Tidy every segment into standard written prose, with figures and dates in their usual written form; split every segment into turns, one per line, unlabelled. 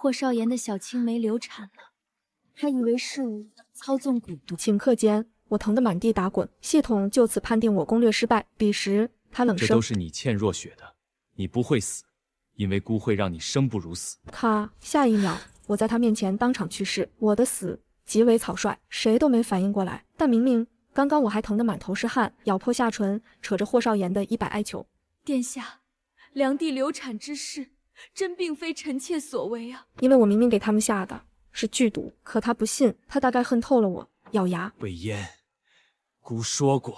霍少言的小青梅流产了，他以为是我操纵蛊毒。
顷刻间，我疼得满地打滚，系统就此判定我攻略失败。彼时，他冷声：“
这都是你欠若雪的，你不会死，因为菇会让你生不如死。”
咔！下一秒，我在他面前当场去世。我的死极为草率，谁都没反应过来。但明明刚刚我还疼得满头是汗，咬破下唇，扯着霍少言的衣摆哀求：“
殿下，良娣流产之事，真并非臣妾所为啊！”
因为我明明给他们下的是剧毒，可他不信，他大概恨透了我，咬牙：“
魏嫣，姑说过，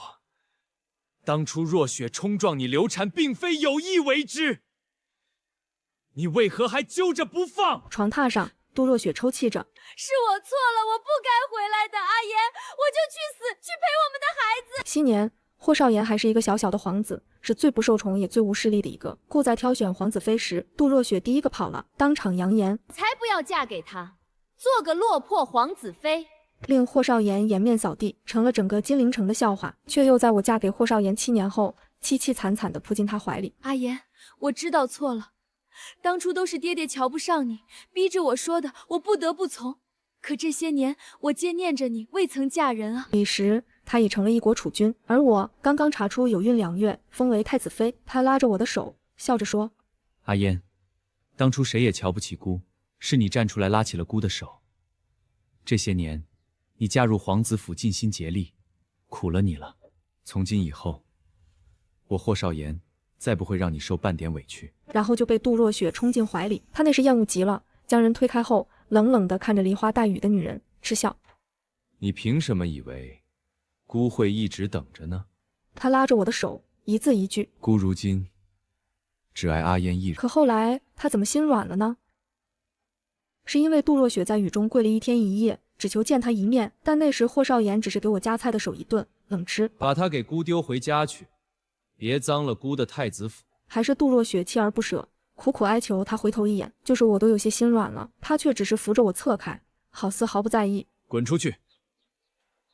当初若雪冲撞你流产，并非有意为之，你为何还揪着不放？”
床榻上，杜若雪抽泣着：“
是我错了，我不该回来的。阿言，我就去死，去陪我们的孩子。”
昔年，霍少言还是一个小小的皇子，是最不受宠也最无势力的一个。故在挑选皇子妃时，杜若雪第一个跑了，当场扬言：“
才不要嫁给他，做个落魄皇子妃。”
令霍少言颜面扫地，成了整个金陵城的笑话。却又在我嫁给霍少言7年后，凄凄惨惨地扑进他怀里。
阿言，我知道错了，当初都是爹爹瞧不上你，逼着我说的，我不得不从。可这些年，我惦念着你，未曾嫁人啊。
彼时他已成了一国储君，而我刚刚查出有孕2月，封为太子妃。他拉着我的手，笑着说：“
阿嫣，当初谁也瞧不起姑，是你站出来拉起了姑的手。这些年，你嫁入皇子府，尽心竭力，苦了你了。从今以后，我霍少言再不会让你受半点委屈。”
然后就被杜若雪冲进怀里，他那时厌恶极了，将人推开后，冷冷地看着梨花带雨的女人，嗤笑：“
你凭什么以为姑会一直等着呢？”
他拉着我的手，一字一句：“
姑如今只爱阿嫣一人。”
可后来他怎么心软了呢？是因为杜若雪在雨中跪了1天1夜，只求见他一面，但那时霍少言只是给我夹菜的手一顿，冷嗤：“
把他给姑丢回家去，别脏了姑的太子府。”
还是杜若雪锲而不舍，苦苦哀求他回头一眼。就是我都有些心软了，他却只是扶着我侧开，好似毫不在意。
滚出去！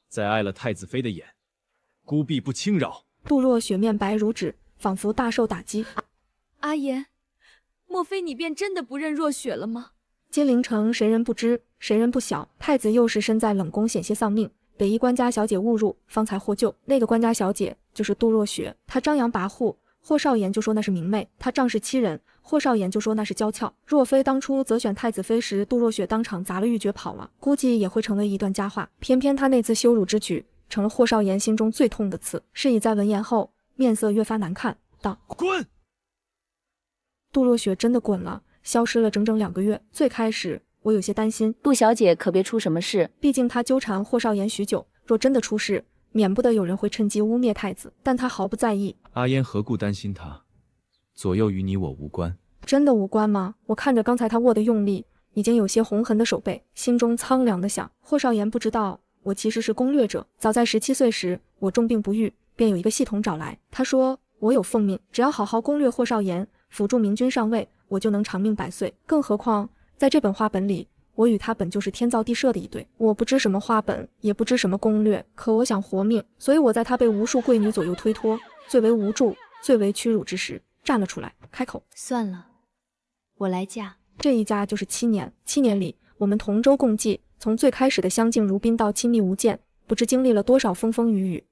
再碍了太子妃的眼，姑必不轻饶。
杜若雪面白如纸，仿佛大受打击。
阿言，莫非你便真的不认若雪了吗？
金陵城谁人不知，谁人不晓，太子幼时身在冷宫，险些丧命，北一官家小姐误入，方才获救。那个官家小姐就是杜若雪，她张扬跋扈，霍少言就说那是明媚；她仗势欺人，霍少言就说那是娇俏。若非当初择选太子妃时，杜若雪当场砸了玉珏跑了，估计也会成为一段佳话。偏偏她那次羞辱之举，成了霍少言心中最痛的刺。是以在闻言后，面色越发难看，道：“
滚！”
杜若雪真的滚了，消失了整整2个月。最开始我有些担心，
杜小姐可别出什么事，
毕竟她纠缠霍少言许久，若真的出事，免不得有人会趁机污蔑太子。但她毫不在意。
阿嫣何故担心他？左右与你我无关。
真的无关吗？我看着刚才他握得用力，已经有些红痕的手背，心中苍凉的想：霍少言不知道我其实是攻略者。早在17岁时，我重病不愈，便有一个系统找来，他说我有奉命，只要好好攻略霍少言，辅助明君上位，我就能长命100岁。更何况在这本画本里，我与他本就是天造地设的一对。我不知什么画本，也不知什么攻略，可我想活命，所以我在他被无数贵女左右推脱，最为无助、最为屈辱之时，站了出来，开口：“
算了，我来嫁。”
这一嫁就是7年。7年里，我们同舟共济，从最开始的相敬如宾到亲密无间，不知经历了多少风风雨雨。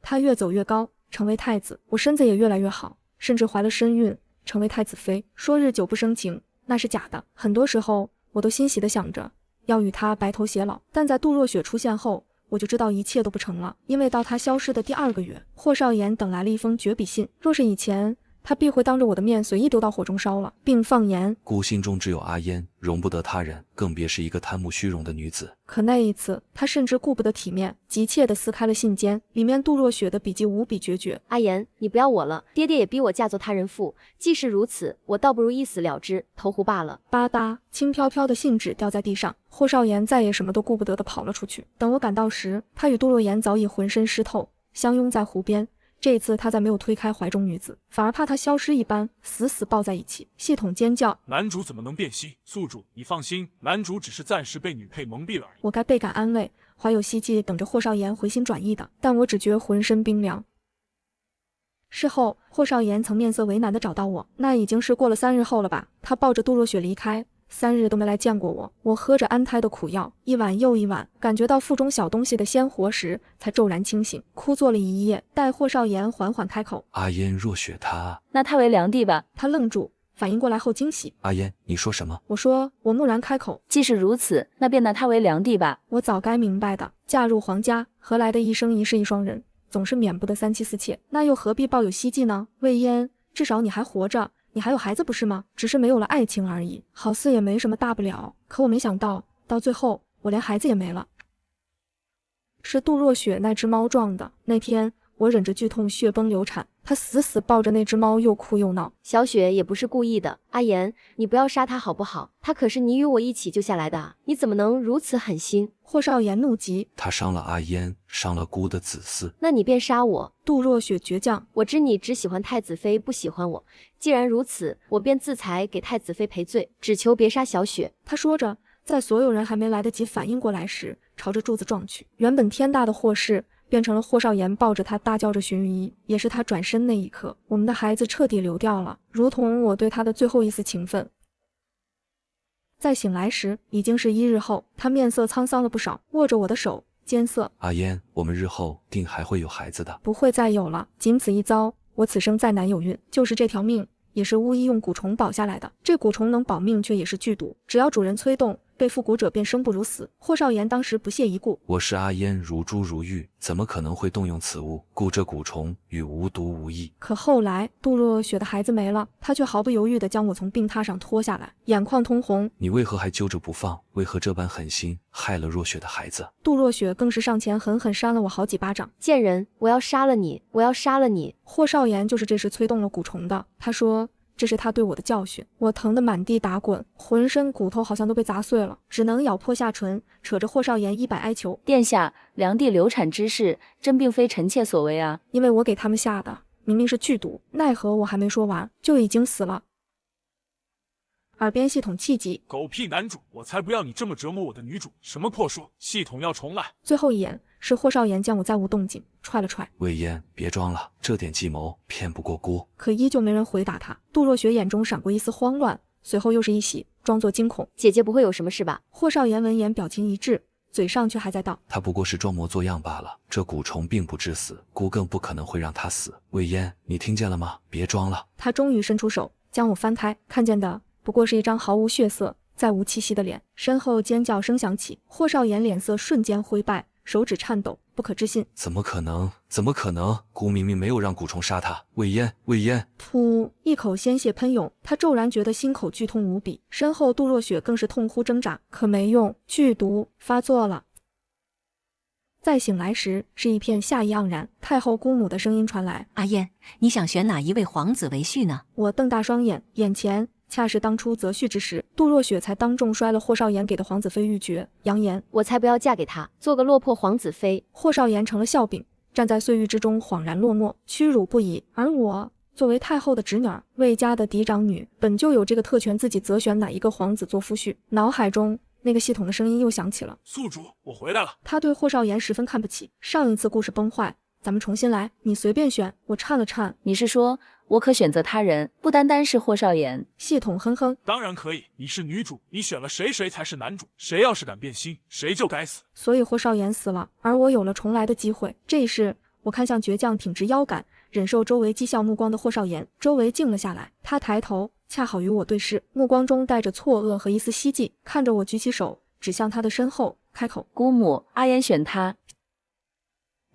他越走越高，成为太子，我身子也越来越好，甚至怀了身孕，成为太子妃。说日久不生情，那是假的。很多时候，我都欣喜地想着要与他白头偕老。但在杜若雪出现后，我就知道一切都不成了。因为到他消失的第2个月，霍少言等来了一封绝笔信。若是以前，他必会当着我的面随意丢到火中烧了，并放言：“
孤心中只有阿嫣，容不得他人，更别是一个贪慕虚荣的女子。”
可那一次，他甚至顾不得体面，急切地撕开了信笺，里面杜若雪的笔迹无比决绝。
阿言，你不要我了，爹爹也逼我嫁作他人妇，既是如此，我倒不如一死了之，投湖罢了。
吧嗒，轻飘飘的信纸掉在地上，霍少言再也什么都顾不得地跑了出去。等我赶到时，他与杜若言早已浑身湿透，相拥在湖边。这一次他再没有推开怀中女子，反而怕她消失一般，死死抱在一起。系统尖叫：“
男主怎么能变心？宿主，你放心，男主只是暂时被女配蒙蔽了而已。”
我该倍感安慰，怀有希冀等着霍少言回心转意的，但我只觉浑身冰凉。事后，霍少言曾面色为难地找到我，那已经是过了3日后了吧？他抱着杜若雪离开，3日都没来见过我。我喝着安胎的苦药，一碗又一碗，感觉到腹中小东西的鲜活时，才骤然清醒，哭坐了一夜。待霍少言缓缓开口：“
阿嫣，若雪她……
那他为良娣吧？”
他愣住，反应过来后惊喜：“
阿嫣，你说什么？”
我说：“我蓦然开口，
既是如此，那便拿他为良娣吧。
我早该明白的，嫁入皇家，何来的一生一世一双人？总是免不得3妻4妾，那又何必抱有希冀呢？魏嫣，至少你还活着。”你还有孩子不是吗？只是没有了爱情而已，好似也没什么大不了。可我没想到，到最后我连孩子也没了。是杜若雪那只猫撞的。那天我忍着剧痛血崩流产，她死死抱着那只猫，又哭又闹。
小雪也不是故意的，阿言，你不要杀她好不好？她可是你与我一起救下来的，你怎么能如此狠心？
霍少言怒极：“
他伤了阿嫣，伤了姑的子嗣，
那你便杀我！”
杜若雪倔强：“
我知你只喜欢太子妃，不喜欢我。既然如此，我便自裁给太子妃赔罪，只求别杀小雪。”
他说着，在所有人还没来得及反应过来时，朝着柱子撞去。原本天大的祸事，变成了霍少言抱着他大叫着寻雨衣。也是他转身那一刻，我们的孩子彻底流掉了，如同我对他的最后一丝情分。再醒来时，已经是1日后，他面色沧桑了不少，握着我的手，艰涩：“
阿嫣，我们日后定还会有孩子的。”
不会再有了，仅此一遭。我此生再难有孕，就是这条命，也是巫医用蛊虫保下来的。这蛊虫能保命，却也是剧毒，只要主人催动，被附蛊者便生不如死。霍少言当时不屑一顾：“
我视阿嫣如珠如玉，怎么可能会动用此物？故这蛊虫与无毒无益。”
可后来杜若雪的孩子没了，他却毫不犹豫地将我从病榻上拖下来，眼眶通红：“
你为何还揪着不放？为何这般狠心，害了若雪的孩子？”
杜若雪更是上前狠狠扇了我好几巴掌：“
贱人，我要杀了你！我要杀了你！”
霍少言就是这时催动了蛊虫的，他说这是他对我的教训。我疼得满地打滚，浑身骨头好像都被砸碎了，只能咬破下唇，扯着霍少言100哀求：“
殿下，良娣流产之事，真并非臣妾所为啊！
因为我给他们下的明明是剧毒，奈何我还没说完，就已经死了。”耳边系统气急：“
狗屁男主，我才不要你这么折磨我的女主！什么破说，系统要重来！”
最后一眼是霍少言将我再无动静踹了踹：“
魏嫣，别装了，这点计谋骗不过姑。”
可依旧没人回答他。杜若雪眼中闪过一丝慌乱，随后又是一喜，装作惊恐：“
姐姐不会有什么事吧？”
霍少言闻言表情一致，嘴上却还在道：“
他不过是装模作样罢了，这蛊虫并不致死，姑更不可能会让他死。魏嫣，你听见了吗？别装了。”
他终于伸出手将我翻开，看见的不过是一张毫无血色、再无气息的脸。身后尖叫声响起，霍少言脸色瞬间灰败，手指颤抖，不可置信：“
怎么可能？怎么可能？姑明明没有让蛊虫杀他。魏嫣，魏嫣！”
噗！一口鲜血喷涌，他骤然觉得心口剧痛无比，身后杜若雪更是痛呼挣扎，可没用，剧毒发作了。再醒来时，是一片夏意盎然，太后姑母的声音传来：“
阿嫣，你想选哪一位皇子为婿呢？”
我瞪大双眼，眼前恰是当初择婿之时，杜若雪才当众摔了霍少言给的皇子妃玉珏，扬言：“
我才不要嫁给他，做个落魄皇子妃。”
霍少言成了笑柄，站在岁月之中，恍然落寞，屈辱不已。而我作为太后的侄女儿，魏家的嫡长女，本就有这个特权，自己择选哪一个皇子做夫婿。脑海中那个系统的声音又响起了：“
宿主，我回来了。”
他对霍少言十分看不起，上一次故事崩坏，咱们重新来，你随便选。我颤了颤：“
你是说我可选择他人，不单单是霍少言？”
系统哼哼：“
当然可以，你是女主，你选了谁，谁才是男主。谁要是敢变心，谁就该死。”
所以霍少言死了，而我有了重来的机会。这一时，我看向倔强挺直腰杆，忍受周围讥笑目光的霍少言，周围静了下来。他抬头，恰好与我对视，目光中带着错愕和一丝希冀，看着我举起手指向他的身后，开口：“
姑母，阿言选他。”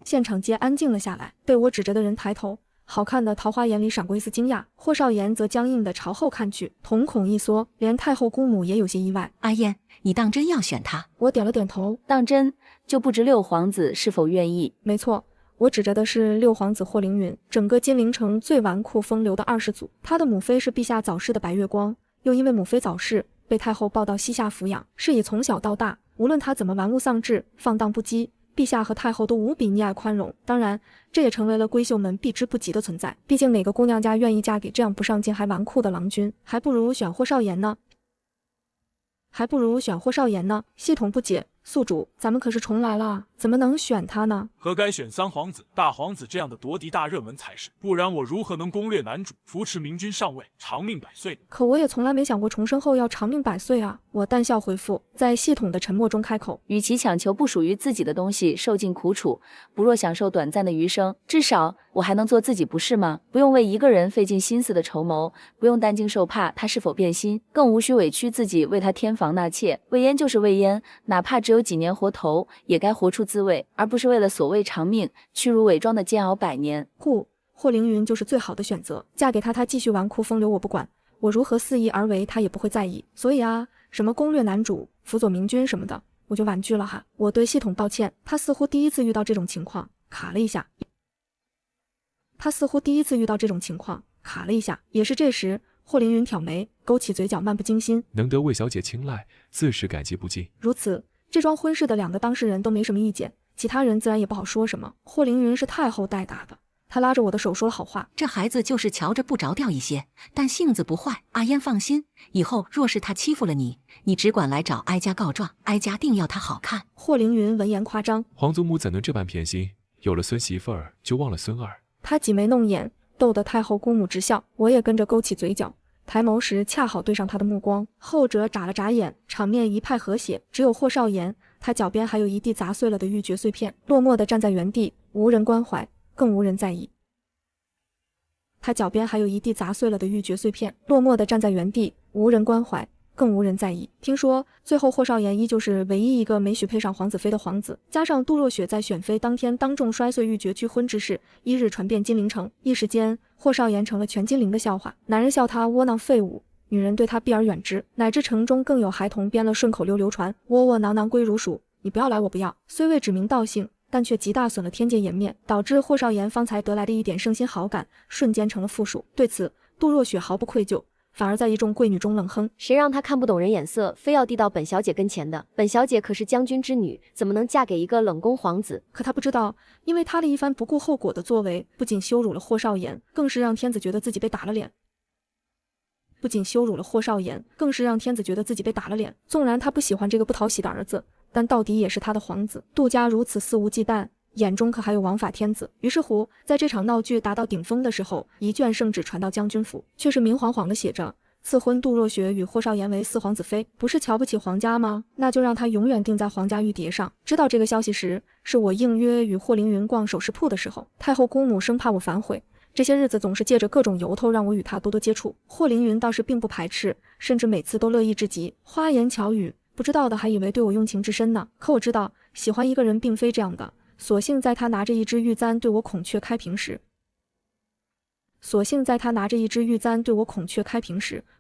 现场皆安静了下来，被我指着的人抬头，好看的桃花眼里闪过一丝惊讶，霍少言则僵硬地朝后看去，瞳孔一缩，连太后姑母也有些意外：“
阿嫣，你当真要选他？”
我点了点头：“
当真，就不知六皇子是否愿意？”
没错，我指着的是六皇子霍凌云，整个金陵城最纨绔风流的20祖。他的母妃是陛下早逝的白月光，又因为母妃早逝，被太后抱到西夏抚养，是以从小到大，无论他怎么玩物丧志、放荡不羁，陛下和太后都无比溺爱宽容。当然，这也成为了闺秀们避之不及的存在。毕竟哪个姑娘家愿意嫁给这样不上进还纨绔的郎君？还不如选霍少言呢。系统不解，宿主，咱们可是重来了，怎么能选他呢？
何该选三皇子、大皇子这样的夺嫡大热门才是，不然我如何能攻略男主，扶持明君上位，长命百岁呢？
可我也从来没想过重生后要长命百岁啊！我淡笑回复，在系统的沉默中开口：
与其强求不属于自己的东西受尽苦楚，不若享受短暂的余生。至少我还能做自己，不是吗？不用为一个人费尽心思的筹谋，不用担惊受怕他是否变心，更无需委屈自己为他添房纳妾。魏嫣就是魏嫣，哪怕只有几年活头，也该活出滋味，而不是为了所谓长命，屈辱伪装的煎熬百年。
故霍凌云就是最好的选择，嫁给他，他继续纨绔风流我不管，我如何肆意而为他也不会在意。所以啊，什么攻略男主、辅佐明君什么的，我就婉拒了哈。我对系统道歉，他似乎第一次遇到这种情况，卡了一下。也是这时，霍凌云挑眉，勾起嘴角，漫不经心。
能得魏小姐青睐，自是感激不尽。
如此，这桩婚事的两个当事人都没什么意见，其他人自然也不好说什么。霍凌云是太后带大的，他拉着我的手说了好话：
这孩子就是瞧着不着调一些，但性子不坏。阿嫣放心，以后若是他欺负了你，你只管来找哀家告状，哀家定要他好看。
霍凌云闻言夸张：
皇祖母怎能这般偏心？有了孙媳妇儿就忘了孙儿。
他挤眉弄眼，逗得太后姑母直笑，我也跟着勾起嘴角。抬眸时恰好对上他的目光，后者眨了眨眼，场面一派和谐。只有霍少言，他脚边还有一地砸碎了的玉珏碎片，落寞地站在原地，无人关怀，更无人在意。听说最后霍少言依旧是唯一一个没许配上皇子妃的皇子，加上杜若雪在选妃当天当众摔碎玉珏拒婚之事，一日传遍金陵城，一时间霍少言成了全金陵的笑话。男人笑他窝囊废物，女人对他避而远之，乃至城中更有孩童编了顺口溜流传：窝窝囊囊归如鼠，你不要来我不要。虽未指名道姓，但却极大损了天界颜面，导致霍少言方才得来的一点圣心好感瞬间成了负数。对此，杜若雪毫不愧疚，反而在一众贵女中冷哼：
谁让他看不懂人眼色，非要递到本小姐跟前的？本小姐可是将军之女，怎么能嫁给一个冷宫皇子？
可他不知道，因为他的一番不顾后果的作为，不仅羞辱了霍少言，更是让天子觉得自己被打了脸。纵然他不喜欢这个不讨喜的儿子，但到底也是他的皇子。杜家如此肆无忌惮，眼中可还有王法天子。于是乎，在这场闹剧达到顶峰的时候，一卷圣旨传到将军府，却是明晃晃的写着：赐婚杜若雪与霍少言为四皇子妃。不是瞧不起皇家吗？那就让他永远定在皇家玉蝶上。知道这个消息时，是我应约与霍凌云逛首饰铺的时候。太后姑母生怕我反悔，这些日子总是借着各种由头让我与他多多接触。霍凌云倒是并不排斥，甚至每次都乐意至极，花言巧语，不知道的还以为对我用情至深呢。可我知道，喜欢一个人并非这样的。索性在他拿着一支玉簪对我孔雀开屏时，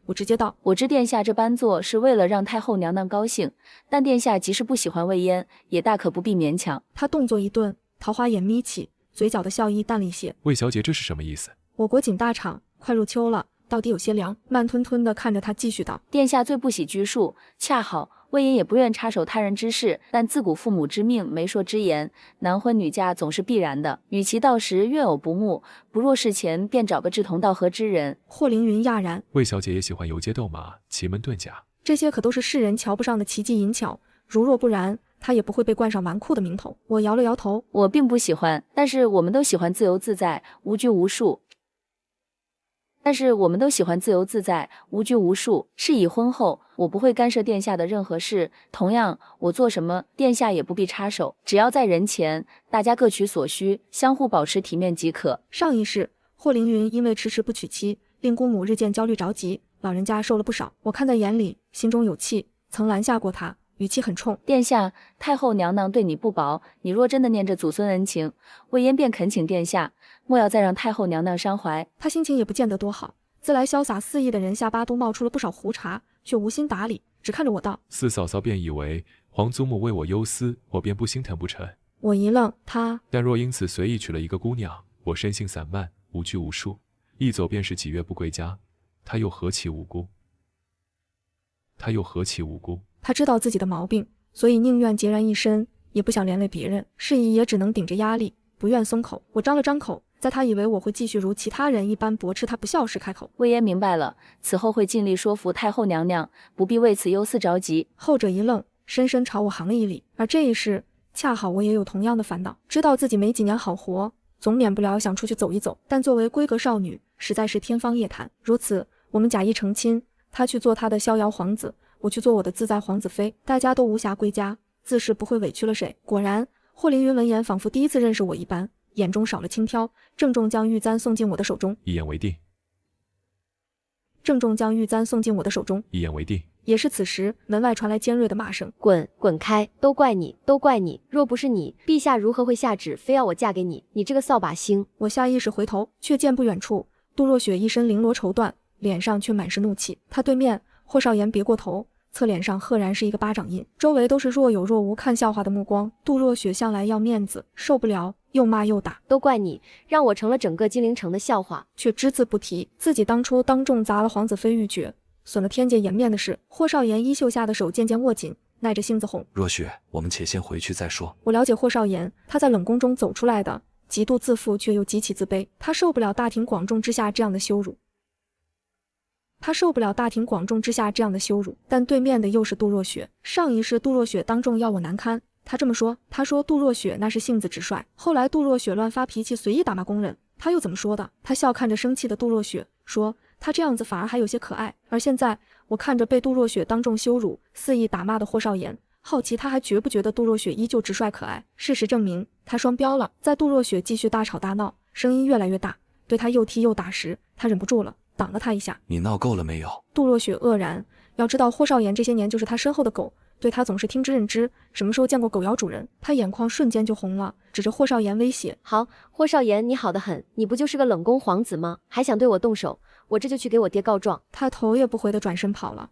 我直接道：
我知殿下这般做是为了让太后娘娘高兴，但殿下即使不喜欢魏嫣，也大可不必勉强。
他动作一顿，桃花眼眯起，嘴角的笑意淡了一些。
魏小姐这是什么意思？
我国景大厂快入秋了，到底有些凉。慢吞吞地看着他继续道：
殿下最不喜拘束，恰好魏嫣也不愿插手他人之事，但自古父母之命，媒妁之言，男婚女嫁总是必然的。与其到时怨偶不睦，不若事前便找个志同道合之人。
霍凌云讶然：
魏小姐也喜欢游街斗马、奇门遁甲，
这些可都是世人瞧不上的奇技淫巧，如若不然，他也不会被冠上纨绔的名头。我摇了摇头：
我并不喜欢，但是我们都喜欢自由自在、无拘无束。是以婚后我不会干涉殿下的任何事，同样我做什么殿下也不必插手，只要在人前大家各取所需，相互保持体面即可。
上一世霍凌云因为迟迟不娶妻，令姑母日渐焦虑着急，老人家受了不少，我看在眼里，心中有气，曾拦下过他，语气很冲：
殿下，太后娘娘对你不薄，你若真的念着祖孙恩情，魏嫣便恳请殿下莫要再让太后娘娘伤怀。
他心情也不见得多好，自来潇洒肆意的人下巴都冒出了不少胡茬，却无心打理，只看着我道：
四嫂嫂便以为皇祖母为我忧思，我便不心疼不成？
我一愣，
但若因此随意娶了一个姑娘，我身性散漫，无拘无束，一走便是几月不归家，她又何其无辜？他知道自己的毛病，所以宁愿孑然一身，也不想连累别人，事宜也只能顶着压力，不愿松口。我张了张口，在他以为我会继续如其他人一般驳斥他不孝时开口：
魏嫣明白了，此后会尽力说服太后娘娘，不必为此忧思着急。
后者一愣，
深深朝我行了一礼。而这一世，恰好我也有同样的烦恼，知道自己没几年好活，总免不了想出去走一走。但作为闺阁少女，实在是天方夜谭。如此，我们假意成亲，他去做他的逍遥皇子，我去做我的自在皇子妃，大家都无暇归家，自是不会委屈了谁。果然，霍凌云闻言仿佛第一次认识我一般，眼中少了轻佻，郑重将玉簪送进我的手中。
一言为定。
郑重将玉簪送进我的手中。
一言为定。
也是此时，门外传来尖锐的骂声：“
滚，滚开！都怪你，都怪你！若不是你，陛下如何会下旨非要我嫁给你？你这个扫把星！”
我下意识回头，却见不远处，杜若雪一身绫罗绸缎，脸上却满是怒气。她对面，霍少言别过头，侧脸上赫然是一个巴掌印，周围都是若有若无看笑话的目光。杜若雪向来要面子，受不了，又骂又打。
都怪你，让我成了整个金陵城的笑话，
却只字不提自己当初当众砸了皇子妃玉珏，损了天界颜面的事。霍少言衣袖下的手渐渐握紧，耐着性子哄：“
若雪，我们且先回去再说。”
我了解霍少言，他在冷宫中走出来的，极度自负却又极其自卑。他受不了大庭广众之下这样的羞辱，但对面的又是杜若雪。上一世杜若雪当众要我难堪，他这么说，他说杜若雪那是性子直率。后来杜若雪乱发脾气，随意打骂工人，他又怎么说的？他笑看着生气的杜若雪，说他这样子反而还有些可爱。而现在我看着被杜若雪当众羞辱、肆意打骂的霍少言，好奇他还觉不觉得杜若雪依旧直率可爱。事实证明他双标了。在杜若雪继续大吵大闹，声音越来越大，对他又踢又打时，他忍不住了，挡了他一下。
你闹够了没有？
杜若雪愕然，要知道霍少言这些年就是他身后的狗，对他总是听之任之，什么时候见过狗咬主人？他眼眶瞬间就红了，指着霍少言威胁：“
好，霍少言，你好得很，你不就是个冷宫皇子吗？还想对我动手？我这就去给我爹告状。”
他头也不回的转身跑了。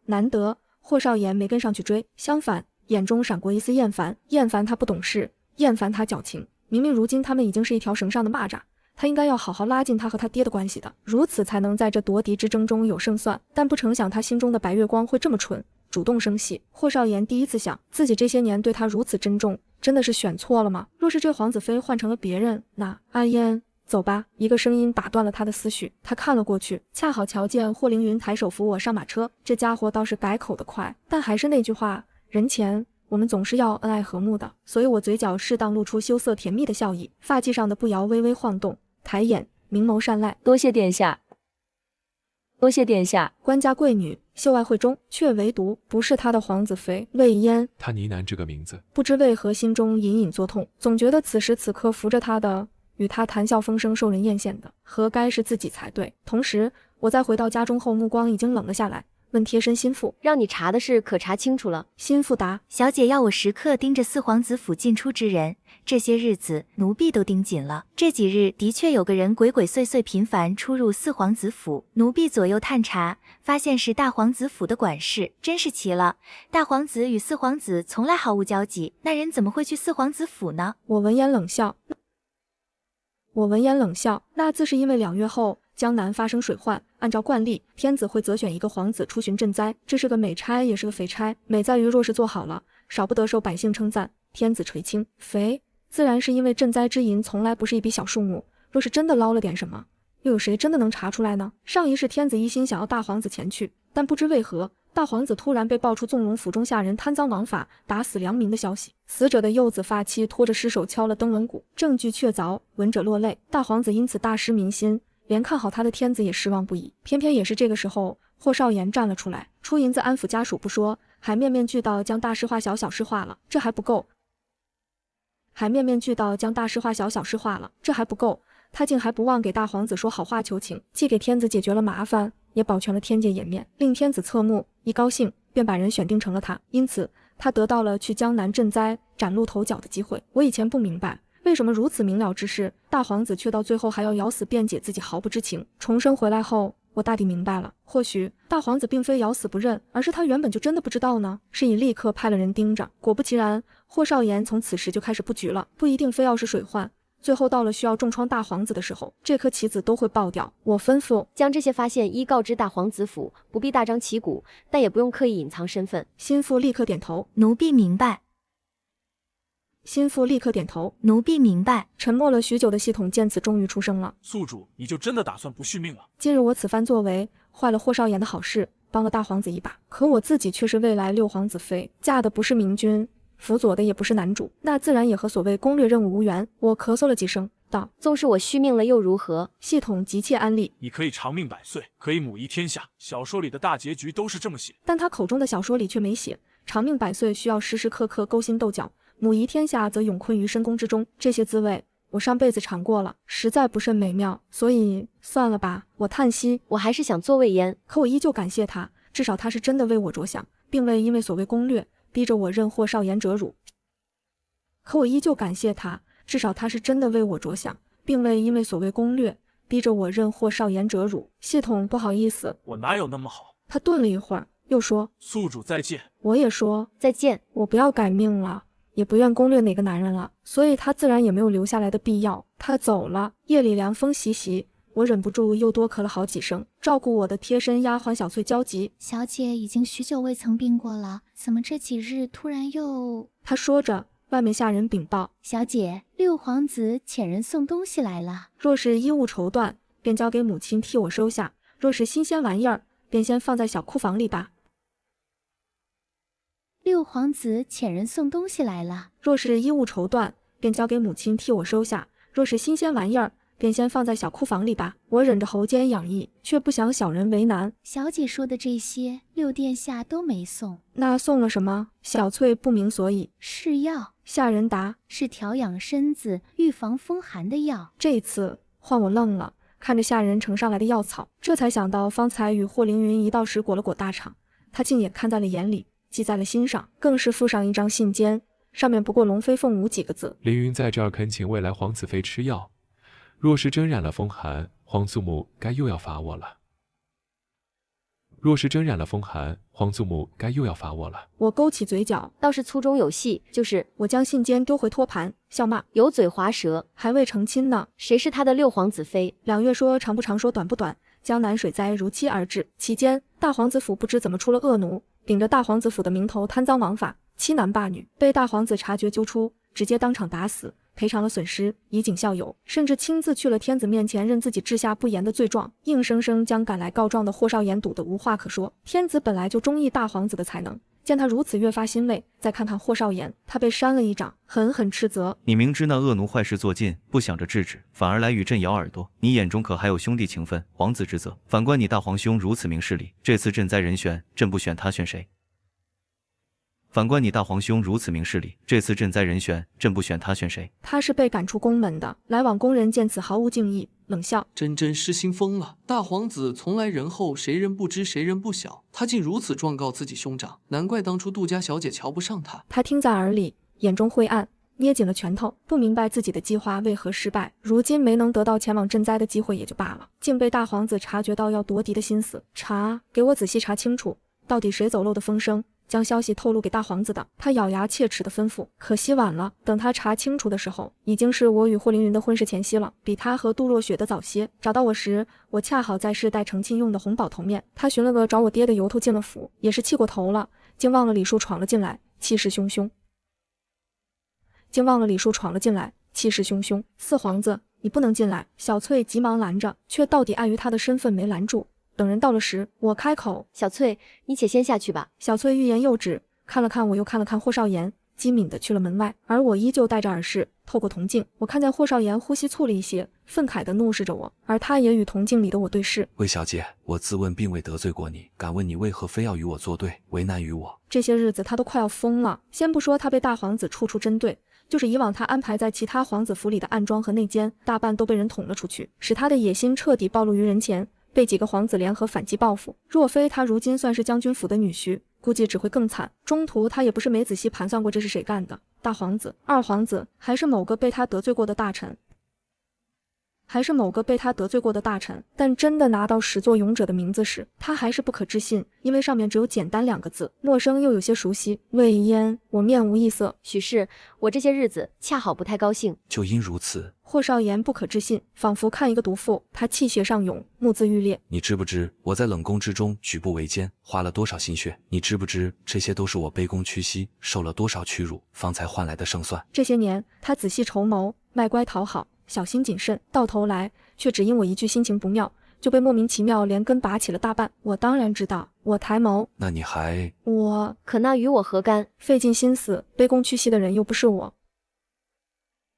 难得霍少言没跟上去追，相反，眼中闪过一丝厌烦，厌烦他不懂事，厌烦他矫情。明明如今他们已经是一条绳上的蚂蚱，他应该要好好拉近他和他爹的关系的，如此才能在这夺嫡之争中有胜算。但不成想他心中的白月光会这么蠢，主动生气。霍少言第一次想，自己这些年对他如此珍重，真的是选错了吗？若是这皇子妃换成了别人，那阿嫣，走吧。一个声音打断了他的思绪，他看了过去，恰好瞧见霍凌云抬手扶我上马车。这家伙倒是改口的快，但还是那句话，人前我们总是要恩爱和睦的，所以我嘴角适当露出羞涩甜蜜的笑意，发髻上的步摇微微晃动，抬眼，明眸善睐。
多谢殿下，多谢殿下。
官家贵女，秀外慧中，却唯独不是他的皇子妃魏嫣。
他呢喃这个名字，
不知为何心中隐隐作痛，总觉得此时此刻扶着他的，与他谈笑风生受人艳羡的，何该是自己才对。同时，我在回到家中后，目光已经冷了下来，问贴身心腹：“
让你查的事可查清楚了？”
心腹答：“
小姐要我时刻盯着四皇子府进出之人，这些日子奴婢都盯紧了。这几日的确有个人鬼鬼祟祟频繁出入四皇子府，奴婢左右探查，发现是大皇子府的管事，真是奇了。大皇子与四皇子从来毫无交集，那人怎么会去四皇子府呢？”
我闻言冷笑，那自是因为2月后江南发生水患，按照惯例，天子会择选一个皇子出巡赈灾，这是个美差也是个肥差。美在于若是做好了，少不得受百姓称赞，天子垂青；肥自然是因为赈灾之银从来不是一笔小数目，若是真的捞了点什么，又有谁真的能查出来呢？上一世天子一心想要大皇子前去，但不知为何，大皇子突然被爆出纵容府中下人贪赃枉法，打死良民的消息。死者的幼子发妻拖着尸首敲了登闻鼓，证据确凿，闻者落泪。大皇子因此大失民心，连看好他的天子也失望不已。偏偏也是这个时候，霍少言站了出来，出银子安抚家属不说，还面面俱到将大事化小，小事化了，这还不够。他竟还不忘给大皇子说好话求情，既给天子解决了麻烦，也保全了天界颜面，令天子侧目，一高兴便把人选定成了他。因此他得到了去江南赈灾崭露头角的机会。我以前不明白，为什么如此明了之事，大皇子却到最后还要咬死辩解自己毫不知情。重生回来后，我大抵明白了，或许大皇子并非咬死不认，而是他原本就真的不知道呢。是以立刻派了人盯着。果不其然，霍少言从此时就开始布局了，不一定非要是水患，最后到了需要重创大皇子的时候，这颗棋子都会爆掉。我吩咐
将这些发现一告知大皇子府，不必大张旗鼓，但也不用刻意隐藏身份。
心腹立刻点头，
奴婢明白。奴婢明白。
沉默了许久的系统见此终于出声了：“
宿主，你就真的打算不续命了？”
今日我此番作为，坏了霍少言的好事，
帮了大皇子一把，可我自己却是未来六皇子妃，嫁的不是明君，辅佐的也不是男主，那自然也和所谓攻略任务无缘。我咳嗽了几声，道：
纵使我续命了又如何？
系统急切安利，
你可以长命百岁，可以母仪天下。小说里的大结局都是这么写，
但他口中的小说里却没写。长命百岁需要时时刻刻勾心斗角，母仪天下则永困于深宫之中。这些滋味我上辈子尝过了，实在不甚美妙，所以算了吧。我叹息，
我还是想做魏嫣，
可我依旧感谢他，至少他是真的为我着想，并未因为所谓攻略逼着我认霍少言者辱。可我依旧感谢他，至少他是真的为我着想，并未因为所谓攻略逼着我认霍少言者辱。系统不好意思，
我哪有那么好？
他顿了一会儿，又说：
宿主再见。
我也说
再见。
我不要改命了，也不愿攻略哪个男人了，所以他自然也没有留下来的必要。他走了，夜里凉风习习，我忍不住又多咳了好几声。照顾我的贴身丫鬟小翠焦急：
小姐已经许久未曾病过了，怎么这几日突然又……
他说着，外面下人禀报：
小姐，六皇子遣人送东西来了。
若是衣物绸缎，便交给母亲替我收下；若是新鲜玩意儿，便先放在小库房里吧。
六皇子遣人送东西来了。
若是衣物绸缎，便交给母亲替我收下；若是新鲜玩意儿，便先放在小库房里吧。我忍着喉间痒意，却不想小人为难。
小姐说的这些，六殿下都没送。
那送了什么？小翠不明所以。
是药。
下人答：
是调养身子、预防风寒的药。
这次换我愣了，看着下人呈上来的药草，这才想到方才与霍凌云一道时裹了裹大氅，他竟也看在了眼里，记在了心上，更是附上一张信笺，上面不过龙飞凤舞几个字。
凌云在这儿恳请未来皇子妃吃药，若是真染了风寒，皇祖母该又要罚我了。若是真染了风寒，皇祖母该又要罚我了。
我勾起嘴角，
倒是粗中有细，就是
我将信笺丢回托盘，笑骂：
油嘴滑舌，
还未成亲呢。
谁是他的六皇子妃？
两月说长不长，说短不短，江南水灾如期而至。期间，大皇子府不知怎么出了恶奴，顶着大皇子府的名头贪赃枉法，欺男霸女，被大皇子察觉揪出，直接当场打死，赔偿了损失，以儆效尤，甚至亲自去了天子面前认自己治下不严的罪状，硬生生将赶来告状的霍少言堵得无话可说。天子本来就中意大皇子的才能，见他如此越发欣慰，再看看霍少言，他被扇了一掌，狠狠斥责：
你明知那恶奴坏事做尽，不想着制止，反而来与朕咬耳朵，你眼中可还有兄弟情分、皇子之责？反观你大皇兄如此明事理，这次朕栽人选，朕不选他选谁？反观你大皇兄如此明事理，这次朕栽人选，朕不选他选谁？
他是被赶出宫门的。来往宫人见此毫无敬意，冷笑：
真失心疯了。大皇子从来仁厚，谁人不知谁人不晓，他竟如此状告自己兄长，难怪当初杜家小姐瞧不上他。
他听在耳里，眼中灰暗，捏紧了拳头，不明白自己的计划为何失败，如今没能得到前往赈灾的机会也就罢了，竟被大皇子察觉到要夺嫡的心思。查，给我仔细查清楚，到底谁走漏的风声，将消息透露给大皇子的。他咬牙切齿地吩咐，可惜晚了，等他查清楚的时候，已经是我与霍凌云的婚事前夕了，比他和杜若雪的早些。找到我时，我恰好在世代成亲用的红宝头面。他寻了个找我爹的由头进了府，也是气过头了，竟忘了礼数闯了进来，气势汹汹。四皇子，你不能进来！小翠急忙拦着，却到底碍于他的身份没拦住。等人到了时，我开口：
小翠，你且先下去吧。
小翠欲言又止，看了看我，又看了看霍少言，机敏地去了门外。而我依旧戴着耳饰，透过铜镜，我看见霍少言呼吸促了一些，愤慨地怒视着我，而他也与铜镜里的我对视。
魏小姐，我自问并未得罪过你，敢问你为何非要与我作对，为难于我？
这些日子他都快要疯了，先不说他被大皇子处处针对，就是以往他安排在其他皇子府里的暗桩和内奸，大半都被人捅了出去，使他的野心彻底暴露于人前，被几个皇子联合反击报复。若非他如今算是将军府的女婿，估计只会更惨。中途他也不是没仔细盘算过这是谁干的，大皇子、二皇子，还是某个被他得罪过的大臣。但真的拿到始作俑者的名字时，他还是不可置信，因为上面只有简单2个字，陌生又有些熟悉。魏嫣，我面无异色。
许是，我这些日子恰好不太高兴。
就因如此。
霍少言不可置信，仿佛看一个毒妇，他气血上涌，目眦欲裂。
你知不知我在冷宫之中举步维艰，花了多少心血？你知不知这些都是我卑躬屈膝，受了多少屈辱，方才换来的胜算？
这些年，他仔细筹谋，卖乖讨好，小心谨慎，到头来却只因我一句心情不妙，就被莫名其妙连根拔起了大半。我当然知道，我抬眸，
那你还……
可那与我何干？
费尽心思卑躬屈膝的人又不是我，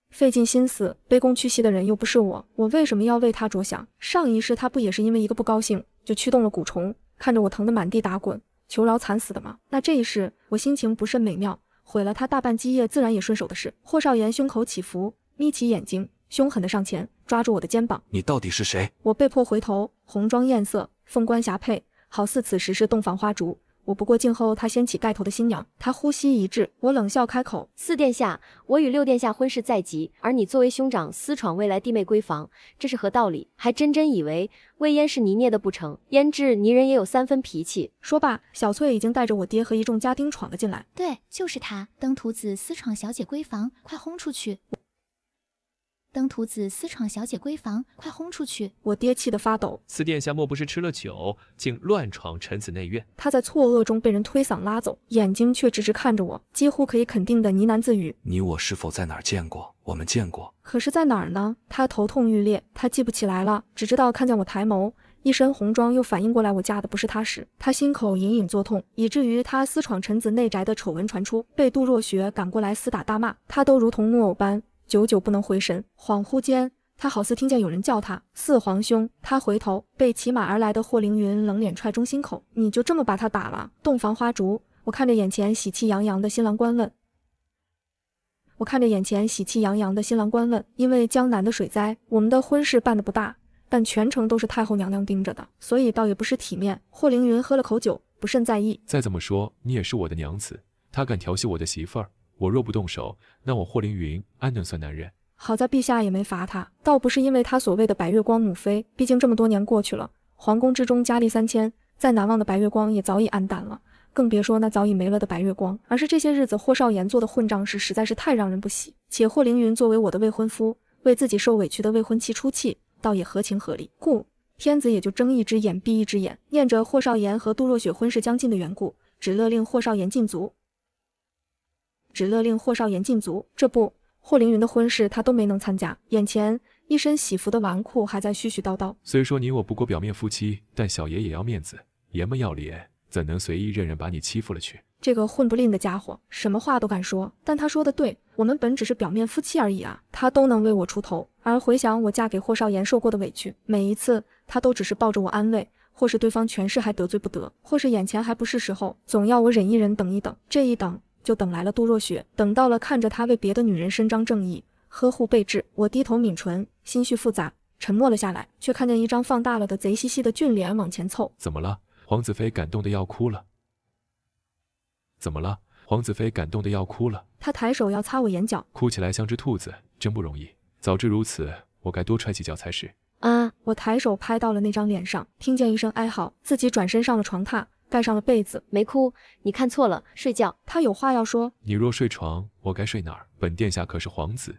费尽心思卑躬屈膝的人又不是我，我为什么要为他着想？上一世他不也是因为一个不高兴就驱动了蛊虫，看着我疼得满地打滚，求饶惨死的吗？那这一世我心情不甚美妙，毁了他大半基业自然也顺手的事。霍少言胸口起伏，眯起眼睛，凶狠地上前抓住我的肩膀。
你到底是谁？
我被迫回头，红妆艳色，凤冠霞帔，好似此时是洞房花烛。我不过静候他掀起盖头的新娘。他呼吸一滞，我冷笑开口：
四殿下，我与六殿下婚事在即，而你作为兄长私闯未来弟妹闺房，这是何道理？还真以为魏嫣是泥捏的不成？胭脂泥人也有3分脾气。
说罢，小翠已经带着我爹和一众家丁闯了进来。
对，就是他，登徒子私闯小姐闺房，快轰出去！登徒子私闯小姐闺房，快轰出去！
我爹气得发抖。
四殿下莫不是吃了酒，竟乱闯臣子内院？
他在错愕中被人推搡拉走，眼睛却直直看着我，几乎可以肯定的呢喃自语：
你我是否在哪儿见过？我们见过，
可是在哪儿呢？他头痛欲裂，他记不起来了，只知道看见我抬眸，一身红妆，又反应过来我嫁的不是他时，他心口隐隐作痛，以至于他私闯臣子内宅的丑闻传出，被杜若雪赶过来厮打大骂，他都如同木偶般久久不能回神。恍惚间，他好似听见有人叫他四皇兄。他回头，被骑马而来的霍凌云冷脸踹中心口：你就这么把他打了？洞房花烛，我看着眼前喜气洋洋的新郎官问。因为江南的水灾，我们的婚事办得不大，但全程都是太后娘娘盯着的，所以倒也不失体面。霍凌云喝了口酒，不甚在意。
再怎么说，你也是我的娘子，他敢调戏我的媳妇儿，我若不动手，那我霍凌云安能算男人？
好在陛下也没罚他，倒不是因为他所谓的白月光母妃，毕竟这么多年过去了，皇宫之中佳丽3000，再难忘的白月光也早已黯淡了，更别说那早已没了的白月光，而是这些日子霍少言做的混账事实在是太让人不喜。且霍凌云作为我的未婚夫，为自己受委屈的未婚妻出气，倒也合情合理，故天子也就睁一只眼闭一只眼，念着霍少言和杜若雪婚事将近的缘故，只勒令霍少言禁足。这不，霍凌云的婚事他都没能参加，眼前一身喜服的纨绔还在絮絮叨叨。
虽说你我不过表面夫妻，但小爷也要面子，爷们要脸，怎能随意任人把你欺负了去？
这个混不吝的家伙，什么话都敢说。但他说的对，我们本只是表面夫妻而已啊，他都能为我出头。而回想我嫁给霍少言受过的委屈，每一次他都只是抱着我安慰，或是对方权势还得罪不得，或是眼前还不是时候，总要我忍一忍，等一等。这一等就等来了杜若雪，等到了看着他为别的女人伸张正义，呵护备至，我低头抿唇，心绪复杂，沉默了下来，却看见一张放大了的贼兮兮的俊脸往前凑。
怎么了？皇子妃感动的要哭了。怎么了？皇子妃感动的要哭了。
他抬手要擦我眼角，
哭起来像只兔子，真不容易。早知如此，我该多踹几脚才是。
啊！我抬手拍到了那张脸上，听见一声哀嚎，自己转身上了床榻，盖上了被子。
没哭，你看错了，睡觉。
他有话要说。
你若睡床，我该睡哪儿？本殿下可是皇子。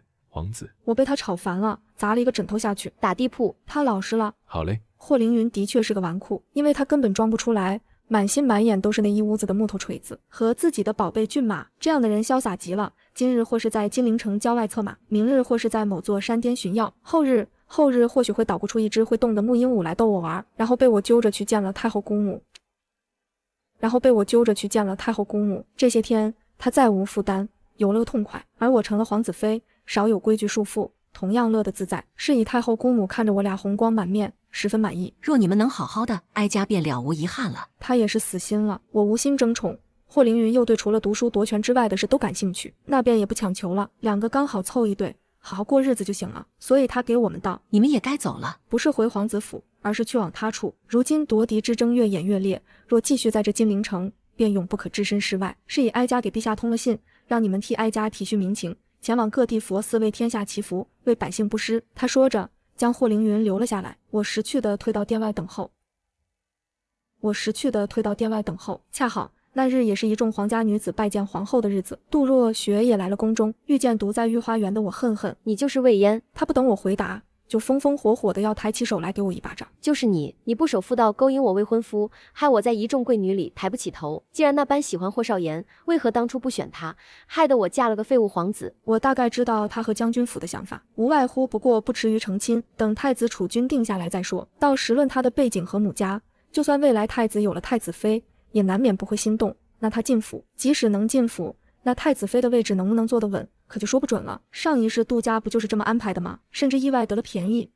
我被他吵烦了，砸了一个枕头下去，
打地铺。
他老实了。
好嘞。
霍凌云的确是个纨绔，因为他根本装不出来，满心满眼都是那一屋子的木头锤子和自己的宝贝骏马。这样的人潇洒极了，今日或是在金陵城郊外策马，明日或是在某座山巅寻药，后日或许会捣鼓出一只会动的木鹦鹉来逗我玩，然后被我揪着去见了太后姑母。这些天他再无负担，有了个痛快，而我成了皇子妃，少有规矩束缚，同样乐得自在。是以太后姑母看着我俩红光满面，十分满意。
若你们能好好的，哀家便了无遗憾了。
他也是死心了，我无心争宠。霍凌云又对除了读书夺权之外的事都感兴趣，那便也不强求了，两个刚好凑一对，好好过日子就行了。所以他给我们道：
你们也该走了，
不是回皇子府，而是去往他处。如今夺嫡之争越演越烈，若继续在这金陵城，便永不可置身事外。是以哀家给陛下通了信，让你们替哀家体恤民情，前往各地佛寺为天下祈福，为百姓布施。他说着将霍凌云留了下来，我识趣的退到殿外等候。恰好那日也是一众皇家女子拜见皇后的日子，杜若雪也来了宫中，遇见独在御花园的我，恨恨，
你就是魏嫣。
她不等我回答，就风风火火的要抬起手来给我一巴掌。
就是你不守妇道，勾引我未婚夫，害我在一众贵女里抬不起头。既然那般喜欢霍少言，为何当初不选他？害得我嫁了个废物皇子。
我大概知道他和将军府的想法，无外乎不过不迟于成亲，等太子储君定下来再说。到时论他的背景和母家，就算未来太子有了太子妃，也难免不会心动。那他进府，即使能进府，那太子妃的位置能不能坐得稳，可就说不准了。上一世杜家不就是这么安排的吗？甚至意外得了便宜。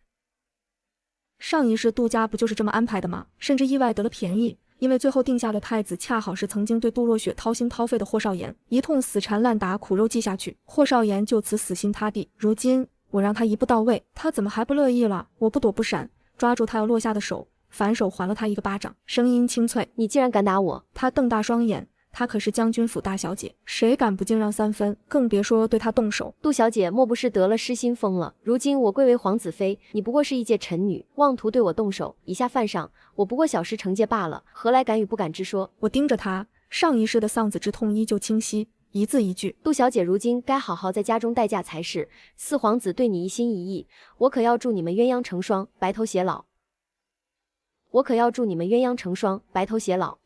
因为最后定下的太子恰好是曾经对杜若雪掏心掏肺的霍少言，一通死缠烂打，苦肉计下去，霍少言就此死心塌地。如今我让他一步到位，他怎么还不乐意了？我不躲不闪，抓住他要落下的手，反手还了他一个巴掌，声音清脆：“
你竟然敢打我！”
他瞪大双眼，她可是将军府大小姐，谁敢不敬让3分？更别说对她动手。
杜小姐莫不是得了失心疯了？如今我贵为皇子妃，你不过是一介臣女，妄图对我动手，以下犯上，我不过小事惩戒罢了，何来敢与不敢之说？
我盯着她，上一世的丧子之痛依旧清晰，一字一句。
杜小姐如今该好好在家中待嫁才是。四皇子对你一心一意，我可要祝你们鸳鸯成双，白头偕老。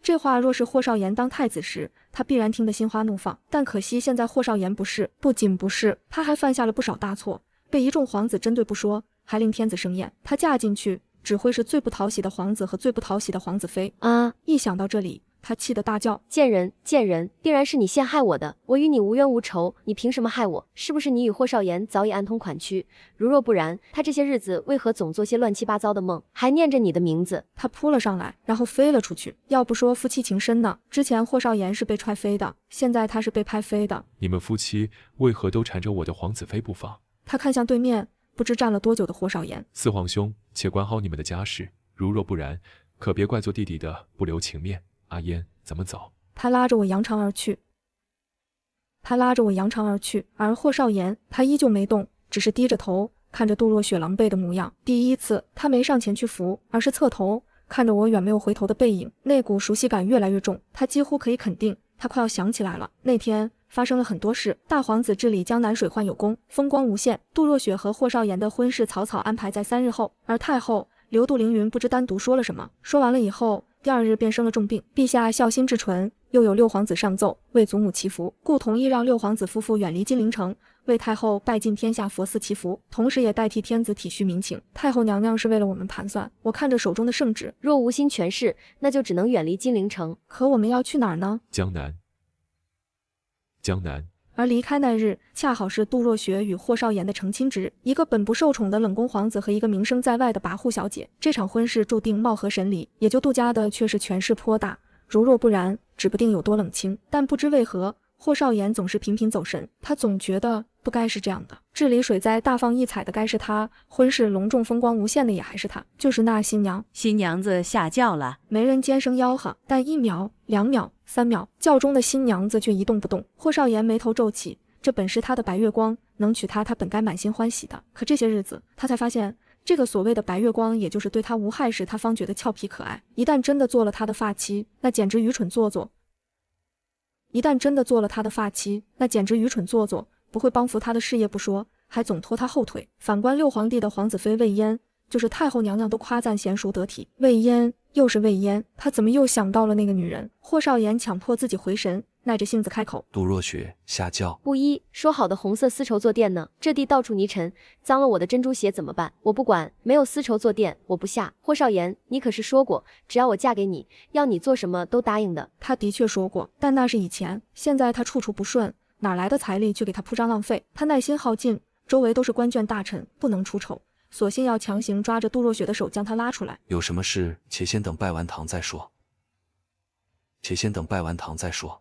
这话若是霍少言当太子时，他必然听得心花怒放。但可惜现在霍少言不是，不仅不是，他还犯下了不少大错，被一众皇子针对不说，还令天子生厌。他嫁进去，只会是最不讨喜的皇子和最不讨喜的皇子妃啊！一想到这里，他气得大叫：“贱人，贱人！定然是你陷害我的！我与你无冤无仇，你凭什么害我？是不是你与霍少言早已暗通款曲？如若不然，他这些日子为何总做些乱七八糟的梦，还念着你的名字？”他扑了上来，然后飞了出去。要不说夫妻情深呢，之前霍少言是被踹飞的，现在他是被拍飞的。
你们夫妻为何都缠着我的皇子妃不放？
他看向对面，不知站了多久的霍少言。
四皇兄，且管好你们的家事，如若不然，可别怪做弟弟的不留情面。阿嫣，咱们走。
他拉着我扬长而去，而霍少言他依旧没动，只是低着头看着杜若雪狼狈的模样。第一次他没上前去扶，而是侧头看着我远没有回头的背影，那股熟悉感越来越重。他几乎可以肯定，他快要想起来了。那天发生了很多事，大皇子治理江南水患有功，风光无限。杜若雪和霍少言的婚事草草安排在3日后，而太后刘杜凌云不知单独说了什么，说完了以后，第2日便生了重病。陛下孝心至纯，又有6皇子上奏为祖母祈福，故同意让6皇子夫妇远离金陵城，为太后拜尽天下佛寺祈福，同时也代替天子体恤民情。太后娘娘是为了我们盘算。我看着手中的圣旨，
若无心权势，那就只能远离金陵城。
可我们要去哪儿呢？
江南。
而离开那日，恰好是杜若雪与霍少言的成亲之日，一个本不受宠的冷宫皇子和一个名声在外的跋扈小姐，这场婚事注定貌合神离，也就杜家的却是权势颇大，如若不然，指不定有多冷清。但不知为何，霍少言总是频频走神，他总觉得不该是这样的。治理水灾大放异彩的该是他，婚事隆重风光无限的也还是他，就是那新娘。
新娘子下轿了。
没人尖声吆喝，但1秒、2秒、3秒，轿中的新娘子却一动不动。霍少言眉头皱起，这本是他的白月光，能娶她，他本该满心欢喜的。可这些日子，他才发现，这个所谓的白月光，也就是对他无害时，他方觉得俏皮可爱。一旦真的做了他的发妻，那简直愚蠢做作。不会帮扶他的事业不说，还总拖他后腿。反观6皇帝的皇子妃魏嫣，就是太后娘娘都夸赞娴熟得体。魏嫣又是魏嫣，他怎么又想到了那个女人？霍少言强迫自己回神，耐着性子开口：“
杜若雪下轿。”
不依，说好的红色丝绸坐垫呢？这地到处泥尘，脏了我的珍珠鞋怎么办？我不管，没有丝绸坐垫，我不下。霍少言，你可是说过，只要我嫁给你，要你做什么都答应的。
他的确说过，但那是以前，现在他处处不顺，哪来的财力去给他铺张浪费？他耐心耗尽，周围都是官眷大臣，不能出丑，索性要强行抓着杜若雪的手将她拉出来。
有什么事，且先等拜完堂再说。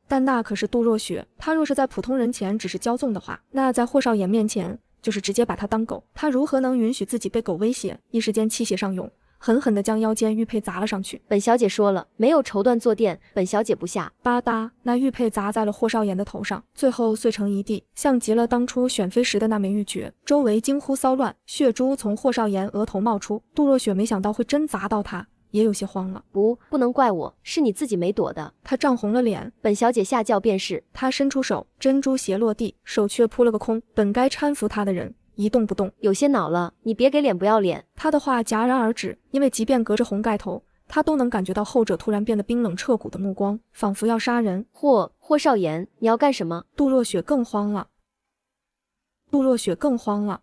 但那可是杜若雪，她若是在普通人前只是骄纵的话，那在霍少言面前就是直接把他当狗。他如何能允许自己被狗威胁？一时间气血上涌，狠狠地将腰间玉佩砸了上去。
本小姐说了，没有绸缎坐垫，本小姐不下。
吧嗒，那玉佩砸在了霍少言的头上，最后碎成一地，像极了当初选妃时的那枚玉珏。周围惊呼骚乱，血珠从霍少言额头冒出。杜若雪没想到会真砸到他，也有些慌了。
不能怪我，是你自己没躲的。
他涨红了脸。
本小姐下轿便是。
他伸出手，珍珠鞋落地，手却扑了个空。本该搀扶他的人，一动不动。
有些恼了，你别给脸不要脸。
他的话戛然而止，因为即便隔着红盖头，他都能感觉到后者突然变得冰冷彻骨的目光，仿佛要杀人。
霍少言，你要干什么？
杜若雪更慌了。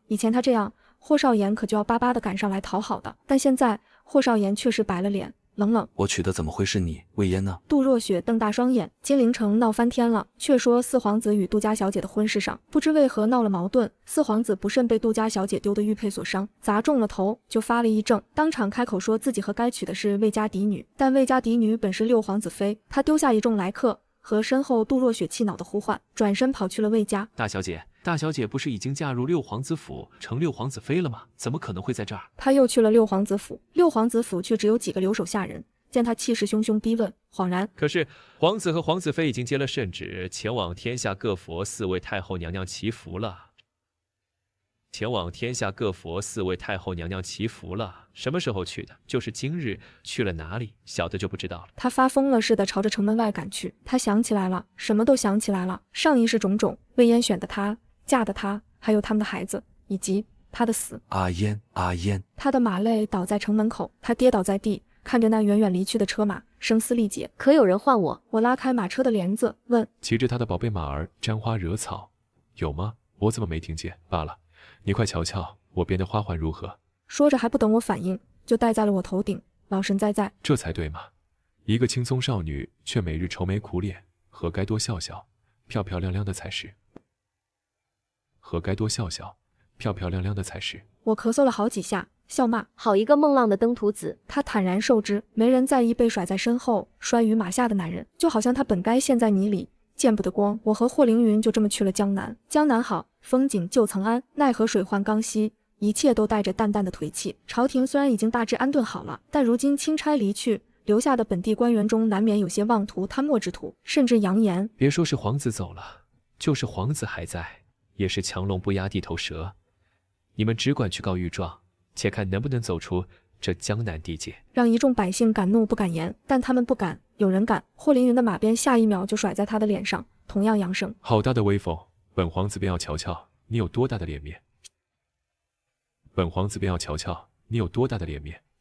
以前他这样，霍少言可就要巴巴的赶上来讨好的，但现在霍少言确实白了脸，冷。
我娶的怎么会是你，魏嫣呢？
杜若雪瞪大双眼，金陵城闹翻天了，却说四皇子与杜家小姐的婚事上，不知为何闹了矛盾，四皇子不慎被杜家小姐丢的玉佩所伤，砸中了头，就发了癔症，当场开口说自己和该娶的是魏家嫡女，但魏家嫡女本是六皇子妃，他丢下一众来客，和身后杜若雪气恼的呼唤，转身跑去了魏家。
大小姐不是已经嫁入六皇子府，成六皇子妃了吗？怎么可能会在这儿？
他又去了六皇子府，六皇子府却只有几个留守下人，见他气势汹汹逼问，恍然。
可是皇子和皇子妃已经接了圣旨，前往天下各佛4位太后娘娘祈福了。什么时候去的？就是今日。去了哪里？小的就不知道了。
他发疯了似的朝着城门外赶去。他想起来了，什么都想起来了。上一世种种，魏嫣选的他，嫁的他，还有他们的孩子，以及他的死。
阿嫣。
他的马累倒在城门口，他跌倒在地，看着那远远离去的车马，声嘶力竭。
可有人唤我？
我拉开马车的帘子，问：
骑着他的宝贝马儿沾花惹草，有吗？我怎么没听见？罢了，你快瞧瞧我编的花环如何？
说着还不等我反应，就戴在了我头顶，老神在在。
这才对嘛！一个青葱少女，却每日愁眉苦脸，何该多笑笑，漂漂亮亮的才是。
我咳嗽了好几下，笑骂：
好一个孟浪的登徒子！
他坦然受之，没人在意被甩在身后摔于马下的男人，就好像他本该陷在泥里，见不得光。我和霍凌云就这么去了江南。江南好，风景旧曾谙，奈何水患刚息，一切都带着淡淡的颓气。朝廷虽然已经大致安顿好了，但如今钦差离去，留下的本地官员中难免有些妄图贪墨之徒，甚至扬言，
别说是皇子走了，就是皇子还在，也是强龙不压地头蛇。你们只管去告御状，且看能不能走出这江南地界。
让一众百姓敢怒不敢言，但他们不敢，有人敢。霍凌云的马鞭下一秒就甩在他的脸上，同样扬声：
好大的威风！本皇子便要瞧瞧你有多大的脸面。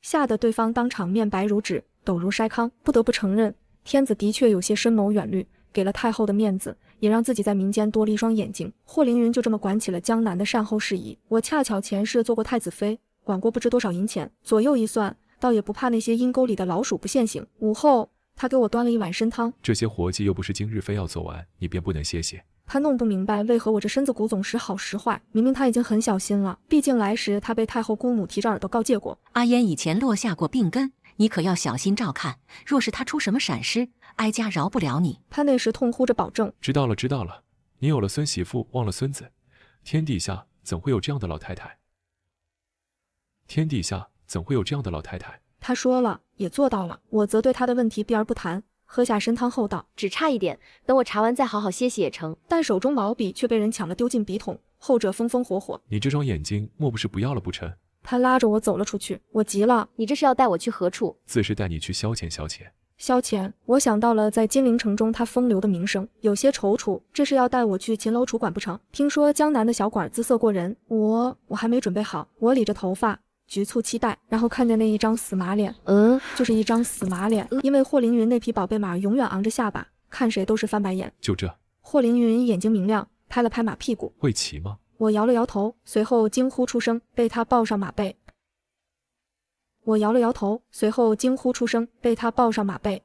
吓得对方当场面白如纸，抖如筛糠。不得不承认，天子的确有些深谋远虑，给了太后的面子，也让自己在民间多了一双眼睛。霍凌云就这么管起了江南的善后事宜。我恰巧前世做过太子妃，管过不知多少银钱，左右一算，倒也不怕那些阴沟里的老鼠不现形。午后，他给我端了一碗参汤。
这些活计又不是今日非要做完，你便不能歇歇。
他弄不明白为何我这身子骨总时好时坏，明明他已经很小心了，毕竟来时他被太后姑母提着耳朵告诫过。
阿嫣以前落下过病根，你可要小心照看，若是他出什么闪失，哀家饶不了你。
他那时痛呼着保证。
知道了，你有了孙媳妇，忘了孙子，天底下怎会有这样的老太太？他说了，也做到了。我则对他的问题避而不谈，喝下参汤后道：
只差一点，等我查完再好好歇息也成。
但手中毛笔却被人抢了丢进笔筒，后者风风火火。
你这双眼睛莫不是不要了不成？
他拉着我走了出去，我急了。
你这是要带我去何处？
自是带你去消遣。
消遣，我想到了在金陵城中他风流的名声，有些踌躇。这是要带我去秦楼楚馆不成？听说江南的小馆姿色过人，我还没准备好。我理着头发，局促期待，然后看见那一张死马脸，就是一张死马脸。因为霍凌云那匹宝贝马永远昂着下巴，看谁都是翻白眼。
就这？
霍凌云眼睛明亮，拍了拍马屁股。
会骑吗？
我摇了摇头，随后惊呼出声，被他抱上马背。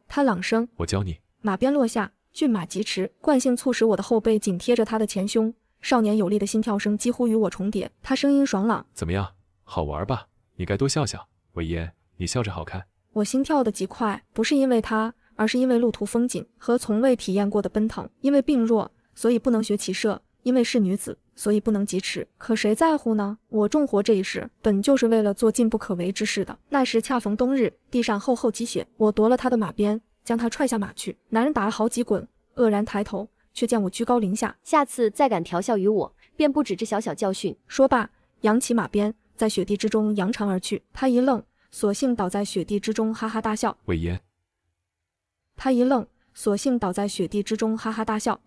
他朗声：
我教你。
马鞭落下，骏马疾驰，惯性促使我的后背紧贴着他的前胸，少年有力的心跳声几乎与我重叠。他声音爽朗：
怎么样，好玩吧？你该多笑笑。魏嫣，你笑着好看。
我心跳得极快，不是因为他，而是因为路途风景和从未体验过的奔腾。因为病弱，所以不能学骑射；因为是女子，所以不能疾驰。可谁在乎呢？我重活这一世，本就是为了做进不可为之事的。那时恰逢冬日，地上厚厚积雪，我夺了他的马鞭，将他踹下马去。男人打了好几滚，愕然抬头，却见我居高临下。
下次再敢调笑于我，便不止这小小教训。
说罢，扬起马鞭，在雪地之中扬长而去。他一愣，索性倒在雪地之中哈哈大笑。
魏嫣。